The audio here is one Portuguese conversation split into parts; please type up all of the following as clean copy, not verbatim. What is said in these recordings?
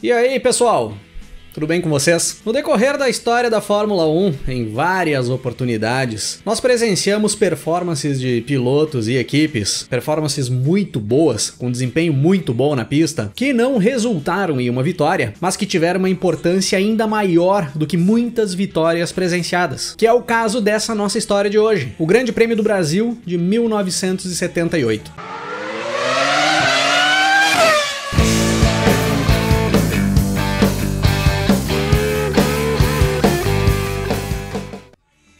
E aí, pessoal? Tudo bem com vocês? No decorrer da história da Fórmula 1, em várias oportunidades, nós presenciamos performances de pilotos e equipes, performances muito boas, com desempenho muito bom na pista, que não resultaram em uma vitória, mas que tiveram uma importância ainda maior do que muitas vitórias presenciadas, que é o caso dessa nossa história de hoje, o Grande Prêmio do Brasil de 1978.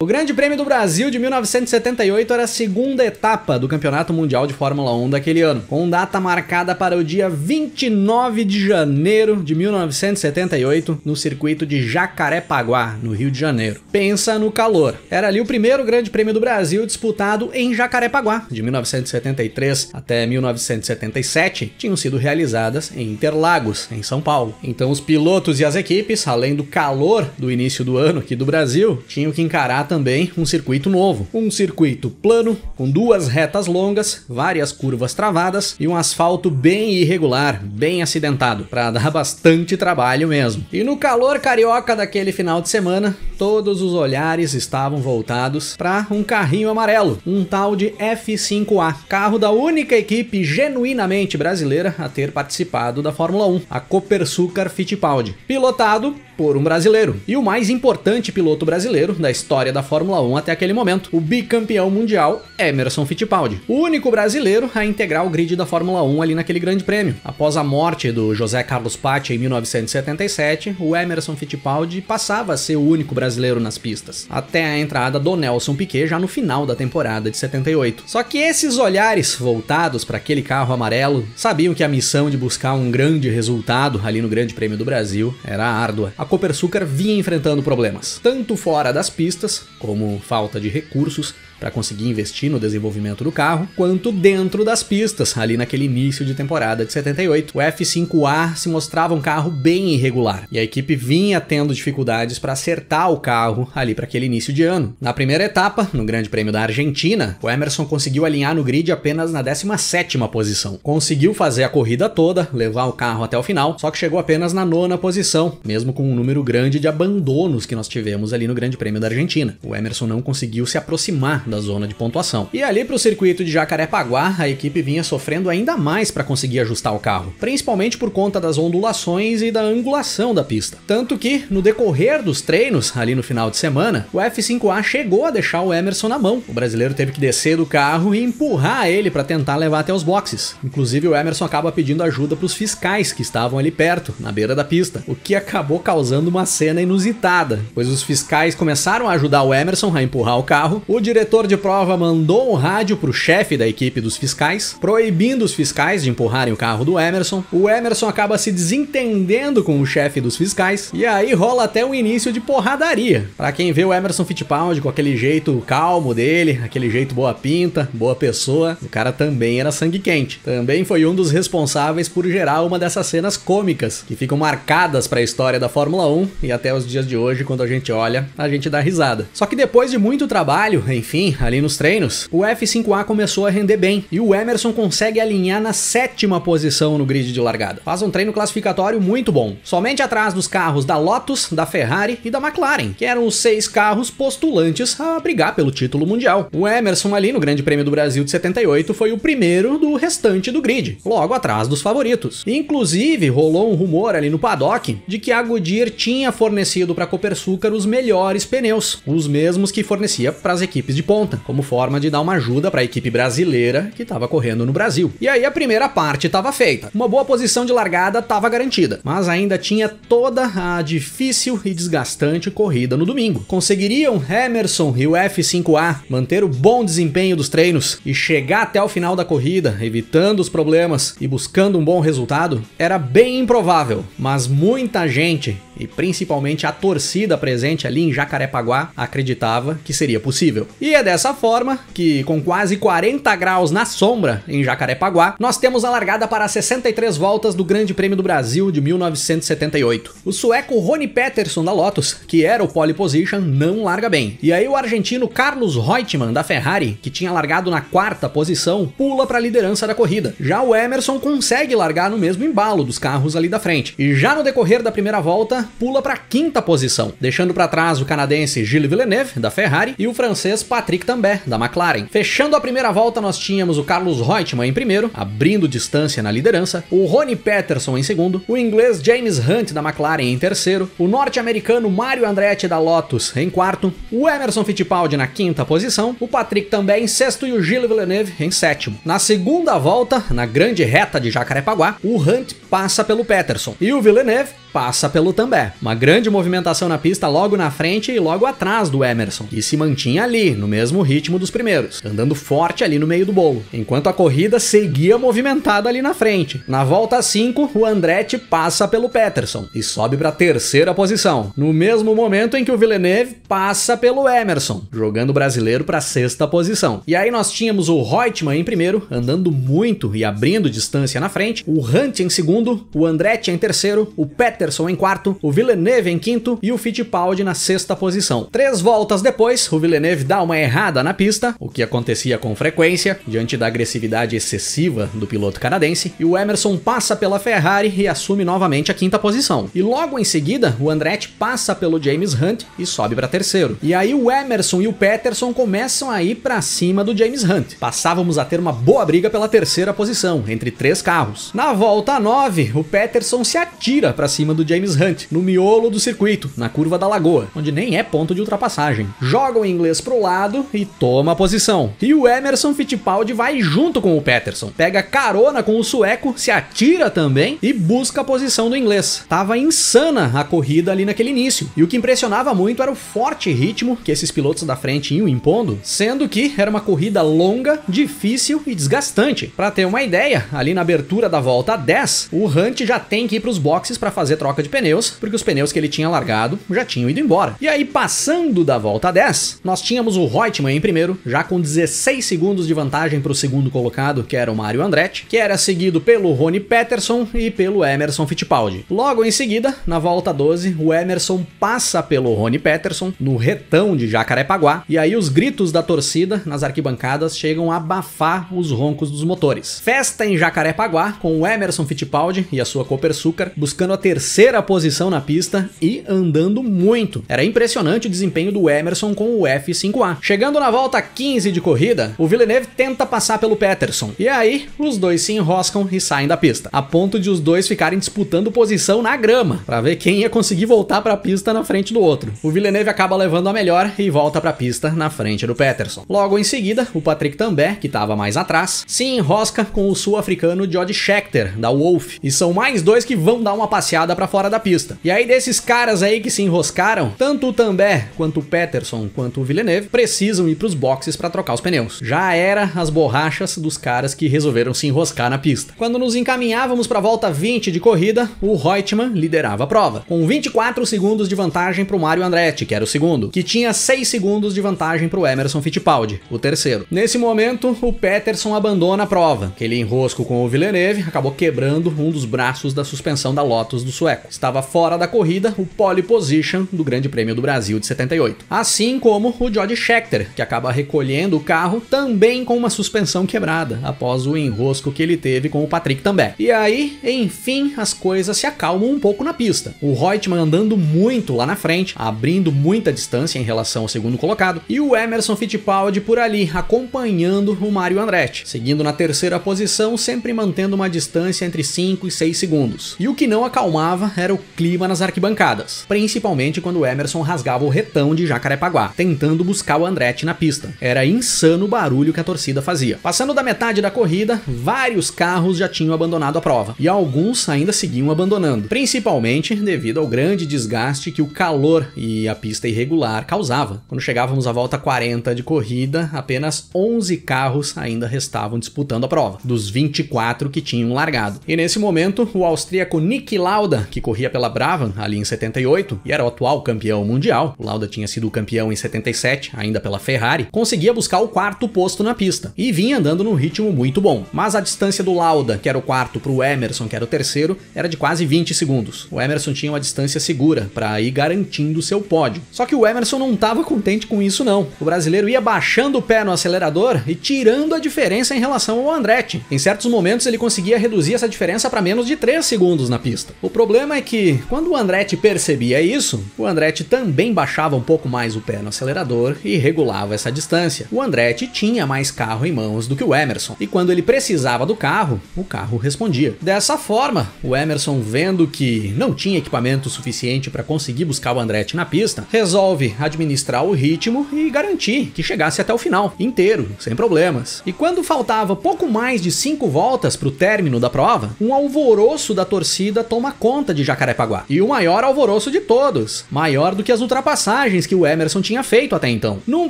O Grande Prêmio do Brasil de 1978 era a segunda etapa do Campeonato Mundial de Fórmula 1 daquele ano, com data marcada para o dia 29 de janeiro de 1978, no circuito de Jacarepaguá, no Rio de Janeiro. Pensa no calor. Era ali o primeiro Grande Prêmio do Brasil disputado em Jacarepaguá. De 1973 até 1977, tinham sido realizadas em Interlagos, em São Paulo. Então os pilotos e as equipes, além do calor do início do ano aqui do Brasil, tinham que encarar também um circuito novo, um circuito plano, com duas retas longas, várias curvas travadas e um asfalto bem irregular, bem acidentado, para dar bastante trabalho mesmo. E no calor carioca daquele final de semana, todos os olhares estavam voltados para um carrinho amarelo, um tal de F5A, carro da única equipe genuinamente brasileira a ter participado da Fórmula 1, a Copersucar Fittipaldi, pilotado por um brasileiro, e o mais importante piloto brasileiro da história da Fórmula 1 até aquele momento, o bicampeão mundial Emerson Fittipaldi, o único brasileiro a integrar o grid da Fórmula 1 ali naquele grande prêmio. Após a morte do José Carlos Patti em 1977, o Emerson Fittipaldi passava a ser o único brasileiro nas pistas, até a entrada do Nelson Piquet já no final da temporada de 78. Só que esses olhares voltados para aquele carro amarelo sabiam que a missão de buscar um grande resultado ali no Grande Prêmio do Brasil era árdua. A Copersucar vinha enfrentando problemas, tanto fora das pistas, como falta de recursos para conseguir investir no desenvolvimento do carro, quanto dentro das pistas, ali naquele início de temporada de 78. O F5A se mostrava um carro bem irregular, e a equipe vinha tendo dificuldades para acertar o carro ali para aquele início de ano. Na primeira etapa, no Grande Prêmio da Argentina, o Emerson conseguiu alinhar no grid apenas na 17ª posição. Conseguiu fazer a corrida toda, levar o carro até o final, só que chegou apenas na 9ª posição, mesmo com um número grande de abandonos que nós tivemos ali no Grande Prêmio da Argentina. O Emerson não conseguiu se aproximar da zona de pontuação. E ali para o circuito de Jacarepaguá, a equipe vinha sofrendo ainda mais para conseguir ajustar o carro, principalmente por conta das ondulações e da angulação da pista. Tanto que, no decorrer dos treinos, ali no final de semana, o F5A chegou a deixar o Emerson na mão. O brasileiro teve que descer do carro e empurrar ele para tentar levar até os boxes. Inclusive, o Emerson acaba pedindo ajuda para os fiscais que estavam ali perto, na beira da pista, o que acabou causando uma cena inusitada, pois os fiscais começaram a ajudar o Emerson a empurrar o carro. O diretor de prova mandou um rádio pro chefe da equipe dos fiscais, proibindo os fiscais de empurrarem o carro do Emerson. O Emerson acaba se desentendendo com o chefe dos fiscais, e aí rola até um início de porradaria. Pra quem vê o Emerson Fittipaldi com aquele jeito calmo dele, aquele jeito boa pinta, boa pessoa, o cara também era sangue quente. Também foi um dos responsáveis por gerar uma dessas cenas cômicas, que ficam marcadas pra história da Fórmula 1, e até os dias de hoje, quando a gente olha, a gente dá risada. Só que depois de muito trabalho, enfim, ali nos treinos, o F5A começou a render bem, e o Emerson consegue alinhar na 7ª posição no grid de largada. Faz um treino classificatório muito bom, somente atrás dos carros da Lotus, da Ferrari e da McLaren, que eram os 6 carros postulantes a brigar pelo título mundial. O Emerson ali no Grande Prêmio do Brasil de 78 foi o primeiro do restante do grid, logo atrás dos favoritos. Inclusive, rolou um rumor ali no paddock de que a Goodyear tinha fornecido para a Copersucar os melhores pneus, os mesmos que fornecia para as equipes de ponta, como forma de dar uma ajuda para a equipe brasileira que estava correndo no Brasil. E aí a primeira parte estava feita. Uma boa posição de largada estava garantida, mas ainda tinha toda a difícil e desgastante corrida no domingo. Conseguiriam Emerson e o F5A manter o bom desempenho dos treinos e chegar até o final da corrida, evitando os problemas e buscando um bom resultado? Era bem improvável, mas muita gente, e principalmente a torcida presente ali em Jacarepaguá, acreditava que seria possível. E é dessa forma que, com quase 40 graus na sombra em Jacarepaguá, nós temos a largada para as 63 voltas do Grande Prêmio do Brasil de 1978. O sueco Ronnie Peterson da Lotus, que era o pole position, não larga bem. E aí o argentino Carlos Reutemann da Ferrari, que tinha largado na 4ª posição, pula para a liderança da corrida. Já o Emerson consegue largar no mesmo embalo dos carros ali da frente. E já no decorrer da primeira volta, pula para a 5ª posição, deixando para trás o canadense Gilles Villeneuve da Ferrari e o francês Patrick Tambay da McLaren. Fechando a primeira volta, nós tínhamos o Carlos Reutemann em primeiro, abrindo distância na liderança, o Ronnie Peterson em segundo, o inglês James Hunt da McLaren em terceiro, o norte-americano Mario Andretti da Lotus em quarto, o Emerson Fittipaldi na 5ª posição, o Patrick Tambay em sexto e o Gilles Villeneuve em sétimo. Na segunda volta, na grande reta de Jacarepaguá, o Hunt passa pelo Peterson e o Villeneuve passa pelo Tambay. Uma grande movimentação na pista logo na frente e logo atrás do Emerson, que se mantinha ali, no mesmo ritmo dos primeiros, andando forte ali no meio do bolo, enquanto a corrida seguia movimentada ali na frente. Na volta 5, o Andretti passa pelo Peterson e sobe para a 3ª posição, no mesmo momento em que o Villeneuve passa pelo Emerson, jogando o brasileiro para a 6ª posição. E aí nós tínhamos o Reutemann em primeiro, andando muito e abrindo distância na frente, o Hunt em segundo, o Andretti em terceiro, o Peterson em quarto, o Villeneuve em quinto e o Fittipaldi na 6ª posição. 3 voltas depois, o Villeneuve dá uma errada na pista, o que acontecia com frequência, diante da agressividade excessiva do piloto canadense, e o Emerson passa pela Ferrari e assume novamente a 5ª posição. E logo em seguida, o Andretti passa pelo James Hunt e sobe para terceiro. E aí o Emerson e o Peterson começam a ir para cima do James Hunt. Passávamos a ter uma boa briga pela 3ª posição, entre 3 carros. Na volta 9, o Peterson se atira para cima do James Hunt, no miolo do circuito, na curva da Lagoa, onde nem é ponto de ultrapassagem. Joga o inglês pro lado e toma a posição. E o Emerson Fittipaldi vai junto com o Peterson, pega carona com o sueco, se atira também e busca a posição do inglês. Tava insana a corrida ali naquele início, e o que impressionava muito era o forte ritmo que esses pilotos da frente iam impondo, sendo que era uma corrida longa, difícil e desgastante. Para ter uma ideia, ali na abertura da volta 10, o Hunt já tem que ir pros boxes para fazer troca de pneus, porque os pneus que ele tinha largado já tinham ido embora. E aí, passando da volta 10, nós tínhamos o Reutemann em primeiro, já com 16 segundos de vantagem para o segundo colocado, que era o Mario Andretti, que era seguido pelo Ronnie Peterson e pelo Emerson Fittipaldi. Logo em seguida, na volta 12, o Emerson passa pelo Ronnie Peterson no retão de Jacarepaguá, e aí os gritos da torcida nas arquibancadas chegam a abafar os roncos dos motores. Festa em Jacarepaguá, com o Emerson Fittipaldi e a sua Copersucar buscando a 3ª posição na pista e andando muito. Era impressionante o desempenho do Emerson com o F5A. Chegando na volta 15 de corrida, o Villeneuve tenta passar pelo Peterson, e aí os dois se enroscam e saem da pista, a ponto de os dois ficarem disputando posição na grama, para ver quem ia conseguir voltar para a pista na frente do outro. O Villeneuve acaba levando a melhor e volta para a pista na frente do Peterson. Logo em seguida, o Patrick Tambay, que estava mais atrás, se enrosca com o sul-africano Jody Scheckter, da Wolf, e são mais dois que vão dar uma passeada para fora da pista. E aí desses caras aí que se enroscaram, tanto o Tambay, quanto o Peterson, quanto o Villeneuve, precisam ir pros boxes para trocar os pneus. Já era as borrachas dos caras que resolveram se enroscar na pista. Quando nos encaminhávamos para a volta 20 de corrida, o Reutemann liderava a prova, com 24 segundos de vantagem pro Mario Andretti, que era o segundo, que tinha 6 segundos de vantagem pro Emerson Fittipaldi, o terceiro. Nesse momento, o Peterson abandona a prova. Aquele enrosco com o Villeneuve acabou quebrando um dos braços da suspensão da Lotus do sueco. Estava fora da corrida o pole position do Grande Prêmio do Brasil de 78. Assim como o Jody Scheckter, que acaba recolhendo o carro também com uma suspensão quebrada, após o enrosco que ele teve com o Patrick Tambay. E aí, enfim, as coisas se acalmam um pouco na pista. O Reutemann andando muito lá na frente, abrindo muita distância em relação ao segundo colocado, e o Emerson Fittipaldi por ali, acompanhando o Mario Andretti, seguindo na 3ª posição, sempre mantendo uma distância entre 5 e 6 segundos. E o que não acalmava era o clima nas arquibancadas, principalmente quando o Emerson rasgava o retão de Jacarepaguá, tentando buscar o Andretti na pista. Era insano o barulho que a torcida fazia. Passando da metade da corrida, vários carros já tinham abandonado a prova, e alguns ainda seguiam abandonando, principalmente devido ao grande desgaste que o calor e a pista irregular causava. Quando chegávamos à volta 40 de corrida, apenas 11 carros ainda restavam disputando a prova, dos 24 que tinham largado. E nesse momento, o austríaco Niki Lauda, que corria pela Brabham ali em 78 e era o atual campeão mundial, o Lauda tinha sido campeão em 77, ainda pela pela Ferrari, conseguia buscar o quarto posto na pista e vinha andando num ritmo muito bom. Mas a distância do Lauda, que era o quarto, pro Emerson, que era o terceiro, era de quase 20 segundos. O Emerson tinha uma distância segura para ir garantindo seu pódio. Só que o Emerson não estava contente com isso não. O brasileiro ia baixando o pé no acelerador e tirando a diferença em relação ao Andretti. Em certos momentos ele conseguia reduzir essa diferença para menos de 3 segundos na pista. O problema é que, quando o Andretti percebia isso, o Andretti também baixava um pouco mais o pé no acelerador e regulava essa distância. O Andretti tinha mais carro em mãos do que o Emerson, e quando ele precisava do carro, o carro respondia. Dessa forma, o Emerson, vendo que não tinha equipamento suficiente para conseguir buscar o Andretti na pista, resolve administrar o ritmo e garantir que chegasse até o final, inteiro, sem problemas. E quando faltava pouco mais de 5 voltas para o término da prova, um alvoroço da torcida toma conta de Jacarepaguá. E o maior alvoroço de todos, maior do que as ultrapassagens que o Emerson tinha feito até então. Num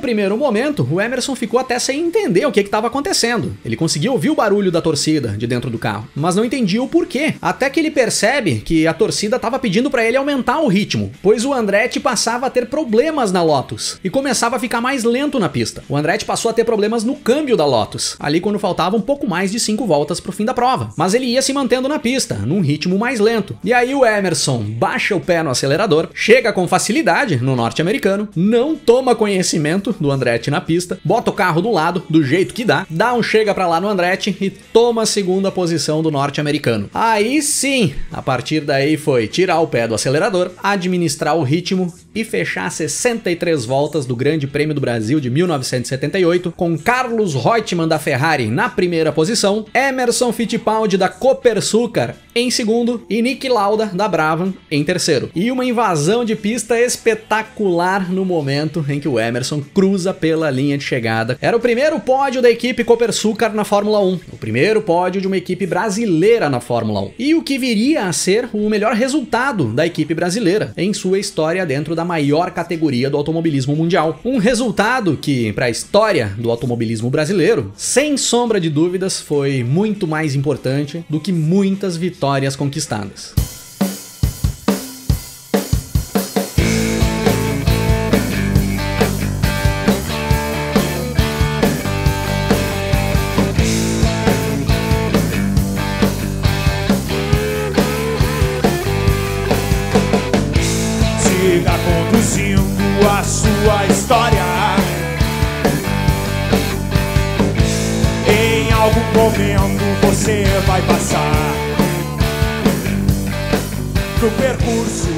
primeiro momento, o Emerson ficou até sem entender o que estava acontecendo. Ele conseguiu ouvir o barulho da torcida de dentro do carro, mas não entendia o porquê. Até que ele percebe que a torcida estava pedindo para ele aumentar o ritmo, pois o Andretti passava a ter problemas na Lotus e começava a ficar mais lento na pista. O Andretti passou a ter problemas no câmbio da Lotus, ali quando faltava um pouco mais de 5 voltas pro fim da prova. Mas ele ia se mantendo na pista, num ritmo mais lento. E aí o Emerson baixa o pé no acelerador, chega com facilidade no norte-americano, não toma conhecimento do Andretti na pista, bota o carro do lado, do jeito que dá um chega pra lá no Andretti e toma a segunda posição do norte-americano. Aí sim, a partir daí foi tirar o pé do acelerador, administrar o ritmo e fechar 63 voltas do Grande Prêmio do Brasil de 1978, com Carlos Reutemann da Ferrari na primeira posição, Emerson Fittipaldi da Copersucar em segundo e Niki Lauda da Brabham em terceiro. E uma invasão de pista espetacular no momento em que o Emerson cruza pela linha de chegada. Era o primeiro pódio da equipe Copersucar na Fórmula 1, o primeiro pódio de uma equipe brasileira na Fórmula 1, e o que viria a ser o melhor resultado da equipe brasileira em sua história dentro da maior categoria do automobilismo mundial. Um resultado que, para a história do automobilismo brasileiro, sem sombra de dúvidas, foi muito mais importante do que muitas vitórias conquistadas. Siga conduzindo a sua história. Em algum momento você vai passar pro percurso